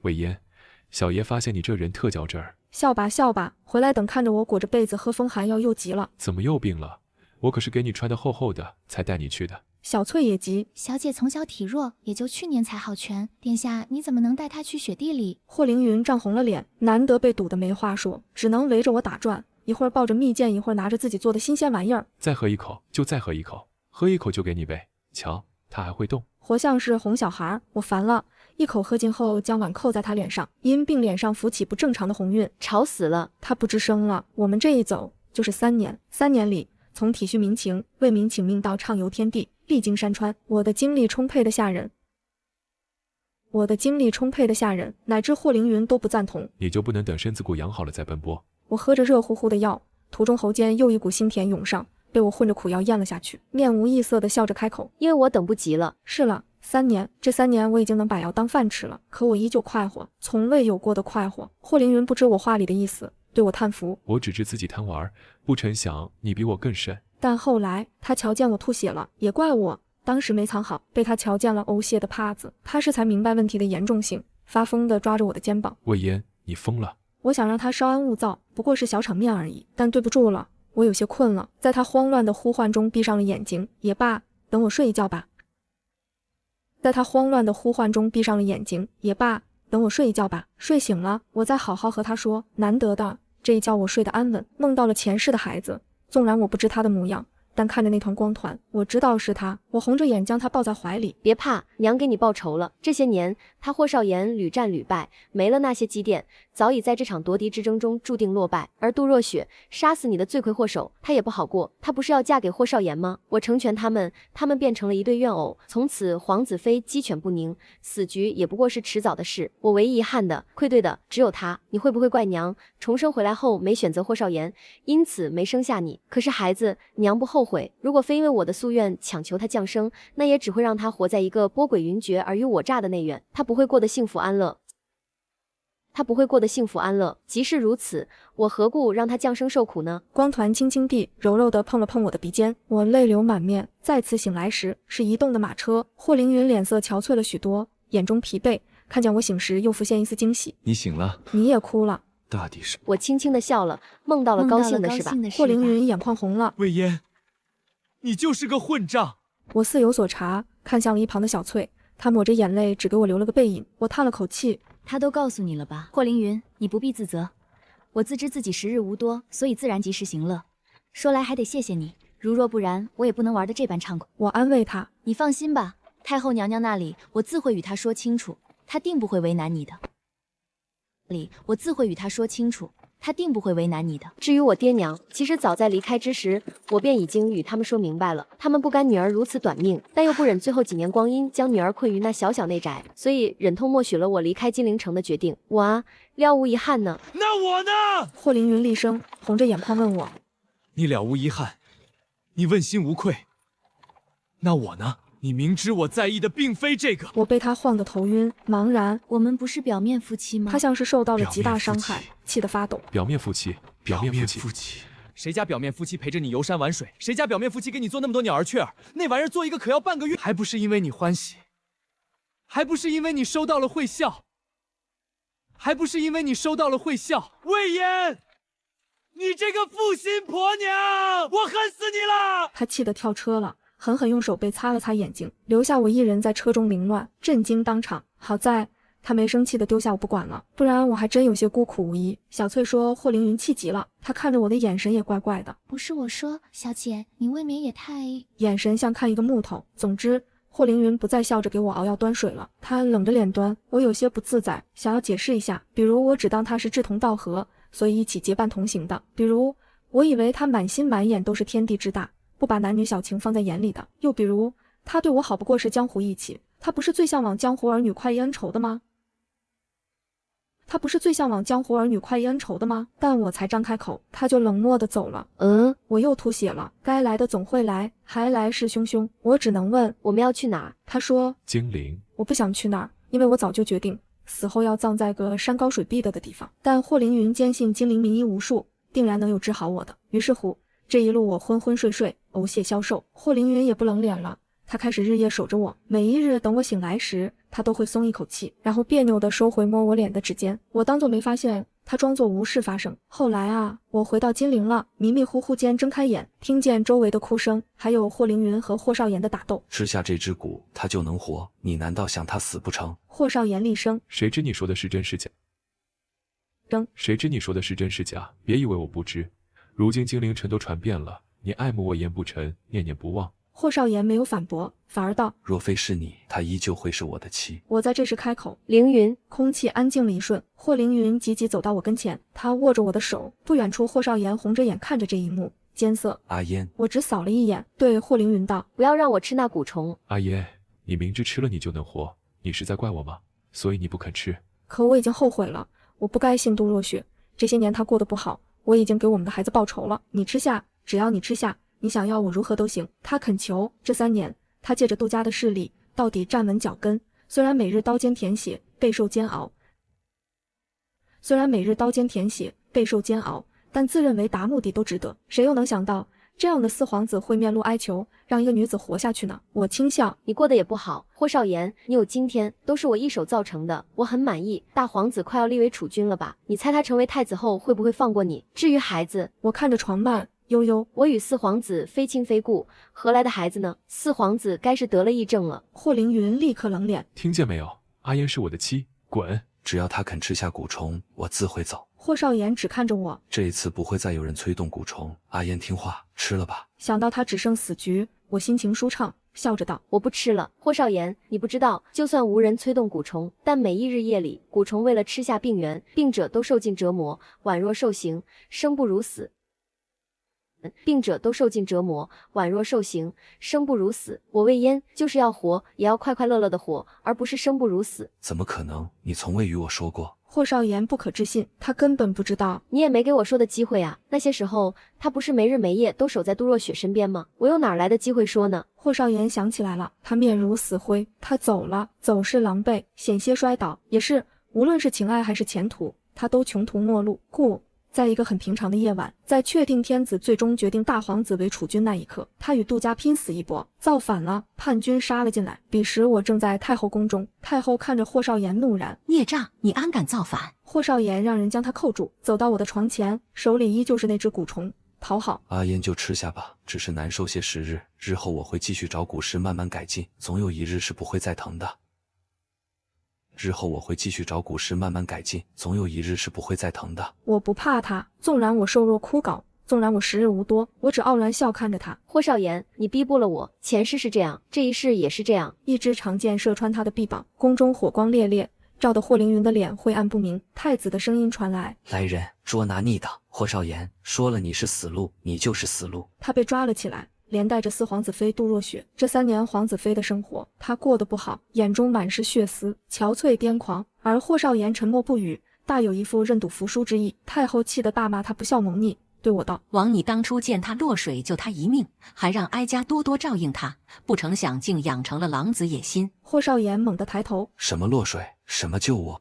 魏嫣，小爷发现你这人特较真儿，笑吧笑吧，回来等看着我裹着被子喝风寒药又急了。
怎么又病了？我可是给你穿的厚厚的才带你去的。
小翠也急，
小姐从小体弱，也就去年才好全。殿下，你怎么能带她去雪地里？
霍凌云涨红了脸，难得被堵得没话说，只能围着我打转，一会儿抱着蜜饯，一会儿拿着自己做的新鲜玩意儿。
再喝一口就再喝一口，喝一口就给你呗。瞧，他还会动，
活像是哄小孩。我烦了，一口喝尽后，将碗扣在他脸上，因病脸上浮起不正常的红晕，
吵死了。
他不吱声了。我们这一走就是3年，3年里，从体恤民情、为民请命到畅游天地，历经山川，我的精力充沛的吓人，乃至霍凌云都不赞同。
你就不能等身子骨养好了再奔波？
我喝着热乎乎的药，途中喉间又一股腥甜涌上，被我混着苦药咽了下去，面无异色的笑着开口：
因为我等不及了。
是了，3年，这3年我已经能把药当饭吃了，可我依旧快活，从未有过的快活。霍凌云不知我话里的意思，对我叹服。
我只知自己贪玩，不成想你比我更甚。
但后来他瞧见我吐血了，也怪我当时没藏好，被他瞧见了呕血的帕子，他是才明白问题的严重性，发疯地抓着我的肩膀。
魏嫣，你疯了！
我想让他稍安勿躁，不过是小场面而已，但对不住了，我有些困了，在他慌乱的呼唤中闭上了眼睛。也罢，等我睡一觉吧。睡醒了，我再好好和他说。难得的，这一觉我睡得安稳，梦到了前世的孩子。纵然我不知他的模样，但看着那团光团，我知道是他。我红着眼将他抱在怀里。
别怕，娘给你报仇了。这些年，他霍少言屡战屡败，没了那些积淀，早已在这场夺嫡之争中注定落败。而杜若雪杀死你的罪魁祸首，他也不好过。他不是要嫁给霍少言吗？我成全他们，他们变成了一对怨偶，从此皇子妃鸡犬不宁，死局也不过是迟早的事。我唯一遗憾的、愧对的只有他。你会不会怪娘重生回来后没选择霍少言，因此没生下你？可是孩子，娘不后悔。如果非因为我的夙愿强求他降生，那也只会让他活在一个波诡云谲、尔虞我诈的内院，他不会过得幸福安乐。即是如此，我何故让他降生受苦呢？
光团轻轻地、柔柔地碰了碰我的鼻尖，我泪流满面。再次醒来时，是移动的马车。霍凌云脸色憔悴了许多，眼中疲惫，看见我醒时又浮现一丝惊喜。
你醒了？
你也哭了？
大抵是。
我轻轻地笑了，梦到了高兴的是吧？
霍凌云眼眶红了。
魏嫣，你就是个混账！
我似有所察，看向了一旁的小翠，她抹着眼泪，只给我留了个背影。我叹了口气。
他都告诉你了吧，霍凌云，你不必自责。我自知自己时日无多，所以自然及时行乐。说来还得谢谢你，如若不然，我也不能玩得这般畅快。
我安慰他，
你放心吧，太后娘娘那里，我自会与她说清楚，她定不会为难你的。
至于我爹娘，其实早在离开之时，我便已经与他们说明白了。他们不甘女儿如此短命，但又不忍最后几年光阴将女儿困于那小小内宅，所以忍痛默许了我离开金陵城的决定。我啊，了无遗憾呢。
那我呢？
霍凌云厉声，红着眼眶问我：
你了无遗憾，你问心无愧。那我呢？你明知我在意的并非这个。
我被他晃得头晕，茫然。
我们不是表面夫妻吗？
他像是受到了极大伤害，气得发抖。
表面夫妻，
谁家表面夫妻陪着你游山玩水？谁家表面夫妻给你做那么多鸟儿雀儿？那玩意儿做一个可要半个月，还不是因为你欢喜？还不是因为你收到了会笑？魏嫣，你这个负心婆娘，我恨死你了！
他气得跳车了。狠狠用手背擦了擦眼睛，留下我一人在车中凌乱，震惊当场。好在他没生气的丢下我不管了，不然我还真有些孤苦无依。小翠说霍凌云气急了，她看着我的眼神也怪怪的。
不是我说，小姐，你未免也太……
眼神像看一个木头。总之，霍凌云不再笑着给我熬药端水了，他冷着脸端。我有些不自在，想要解释一下，比如我只当他是志同道合，所以一起结伴同行的；比如我以为他满心满眼都是天地之大，不把男女小情放在眼里的；又比如他对我好不过是江湖义气，他不是最向往江湖儿女快意恩仇的吗？但我才张开口，他就冷漠地走了。我又吐血了，该来的总会来，还来势汹汹。我只能问，
我们要去哪儿？
他说
金陵。
我不想去那儿，因为我早就决定死后要葬在个山高水碧的地方。但霍凌云坚信金陵名医无数，定然能有治好我的。于是乎，这一路我昏昏睡睡，呕血消瘦。霍凌云也不冷脸了，他开始日夜守着我，每一日等我醒来时，他都会松一口气，然后别扭地收回摸我脸的指尖。我当作没发现，他装作无事发生。后来啊，我回到金陵了，迷迷糊糊间睁开眼，听见周围的哭声，还有霍凌云和霍少言的打斗。
吃下这只蛊，他就能活，你难道想他死不成？
霍少言厉声：
谁知你说的是真是假？谁知你说的是真是假？别以为我不知，如今金陵城都传遍了，你爱慕我言不成，念念不忘。
霍少言没有反驳，反而道：
若非是你，她依旧会是我的妻。
我在这时开口。
凌云。
空气安静了一瞬，霍凌云急急走到我跟前，他握着我的手。不远处霍少言红着眼看着这一幕，艰涩。
阿烟，
我只扫了一眼，对霍凌云道：
不要让我吃那蛊虫。
阿烟，你明知吃了你就能活，你是在怪我吗？所以你不肯吃。
可我已经后悔了，我不该信杜若雪。这些年他过得不好，我已经给我们的孩子报仇了。你吃下，只要你吃下，你想要我如何都行。他恳求。这3年，他借着杜家的势力，到底站稳脚跟。虽然每日刀尖舔血，备受煎熬，但自认为达目的都值得。谁又能想到，这样的4皇子会面露哀求，让一个女子活下去呢？我轻笑。
你过得也不好，霍少言，你有今天都是我一手造成的，我很满意。大皇子快要立为储君了吧？你猜他成为太子后会不会放过你？至于孩子，
我看着床幔，悠悠，
我与4皇子非亲非故，何来的孩子呢？4皇子该是得了癔症了。
霍凌云立刻冷脸，
听见没有？阿烟是我的妻，滚！
只要他肯吃下蛊虫，我自会走。
霍少言只看着我，
这一次不会再有人催动蛊虫。阿烟听话，吃了吧。
想到他只剩死局，我心情舒畅，笑着道：
我不吃了。霍少言，你不知道，就算无人催动蛊虫，但每一日夜里，蛊虫为了吃下病源，病者都受尽折磨，宛若受刑，生不如死。病者都受尽折磨，宛若受刑，生不如死。我为燕就是要活，也要快快乐乐的活，而不是生不如死。
怎么可能？你从未与我说过。
霍少言不可置信，他根本不知道。
你也没给我说的机会啊！那些时候，他不是没日没夜都守在杜若雪身边吗？我又哪来的机会说呢？
霍少言想起来了，他面如死灰，他走了，走势狼狈，险些摔倒，也是，无论是情爱还是前途，他都穷途末路。故在一个很平常的夜晚，在确定天子最终决定大皇子为储君那一刻，他与杜家拼死一搏，造反了，叛军杀了进来。彼时我正在太后宫中，太后看着霍少言怒然：
孽障，你安敢造反？
霍少言让人将他扣住，走到我的床前，手里依旧是那只蛊虫。讨好，
阿烟就吃下吧，只是难受些时日，日后我会继续找蛊师慢慢改进，总有一日是不会再疼的。日后我会继续找蛊师慢慢改进，总有一日是不会再疼的。
我不怕他，纵然我瘦弱枯槁，纵然我时日无多，我只傲然笑看着他。
霍少言，你逼迫了我，前世是这样，这一世也是这样。
一支长箭射穿他的臂膀，宫中火光烈烈，照得霍凌云的脸晦暗不明。太子的声音传来：
来人，捉拿逆党霍少言，说了你是死路，你就是死路。
他被抓了起来，连带着4皇子妃杜若雪。这3年皇子妃的生活，他过得不好，眼中满是血丝，憔悴癫狂。而霍少言沉默不语，大有一副认赌服输之意。太后气得大骂他不孝谋逆，对我道：
枉你当初见他落水救他一命，还让哀家多多照应他，不成想竟养成了狼子野心。
霍少言猛地抬头：
什么落水？什么救我？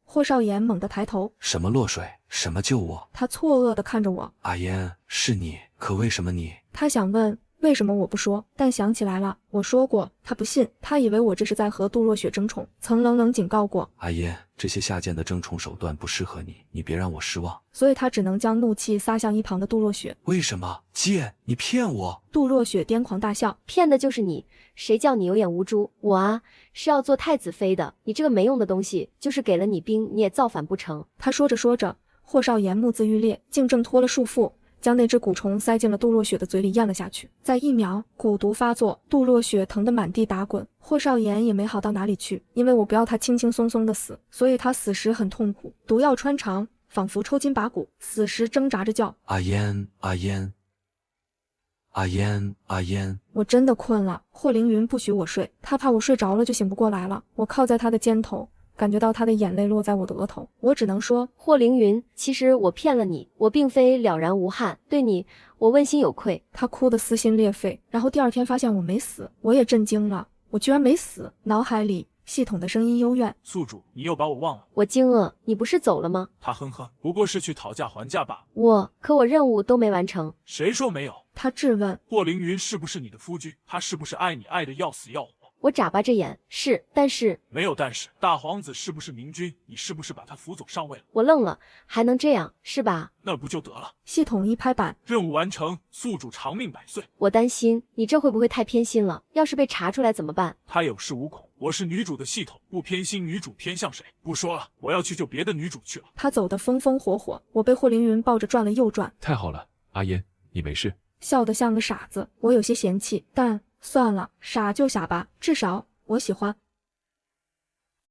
霍少言猛地抬头：
什么落水？什么救我？
他错愕地看着我：
阿烟，是你，可为什么你？
他想问为什么我不说，但想起来了，我说过。他不信，他以为我这是在和杜若雪争宠，曾冷冷警告过
阿烟，这些下贱的争宠手段不适合你，你别让我失望。
所以他只能将怒气撒向一旁的杜若雪。
为什么？贱，你骗我！
杜若雪癫狂大笑：
骗的就是你，谁叫你有眼无珠？我啊，是要做太子妃的，你这个没用的东西，就是给了你兵，你也造反不成？
他说着说着，霍少言目眦欲裂，竟挣脱了束缚，将那只蛊虫塞进了杜若雪的嘴里咽了下去。在1秒，蛊毒发作，杜若雪疼得满地打滚。霍少言也没好到哪里去，因为我不要他轻轻松松的死，所以他死时很痛苦，毒药穿肠，仿佛抽筋拔骨，死时挣扎着叫：
阿烟，阿烟，阿烟，阿烟。
我真的困了。霍凌云不许我睡，他怕我睡着了就醒不过来了。我靠在他的肩头，感觉到他的眼泪落在我的额头，我只能说：
霍凌云，其实我骗了你，我并非了然无憾，对你，我问心有愧。
他哭得撕心裂肺，然后第2天发现我没死，我也震惊了，我居然没死。脑海里系统的声音幽怨：
宿主，你又把我忘了。
我惊愕，你不是走了吗？
他哼哼，不过是去讨价还价罢。
可我任务都没完成。
谁说没有？
他质问：
霍凌云是不是你的夫君？他是不是爱你爱得要死要活？
我眨巴着眼，是，但是
没有但是。大皇子是不是明君？你是不是把他辅佐上位了？
我愣了，还能这样是吧？
那不就得了？
系统一拍板，
任务完成，宿主长命百岁。
我担心你这会不会太偏心了？要是被查出来怎么办？
他有恃无恐，我是女主的系统，不偏心女主偏向谁？不说了，我要去救别的女主去了。
他走得风风火火，我被霍凌云抱着转了又转。
太好了，阿烟，你没事？
笑得像个傻子，我有些嫌弃，但算了，傻就傻吧，至少我喜欢。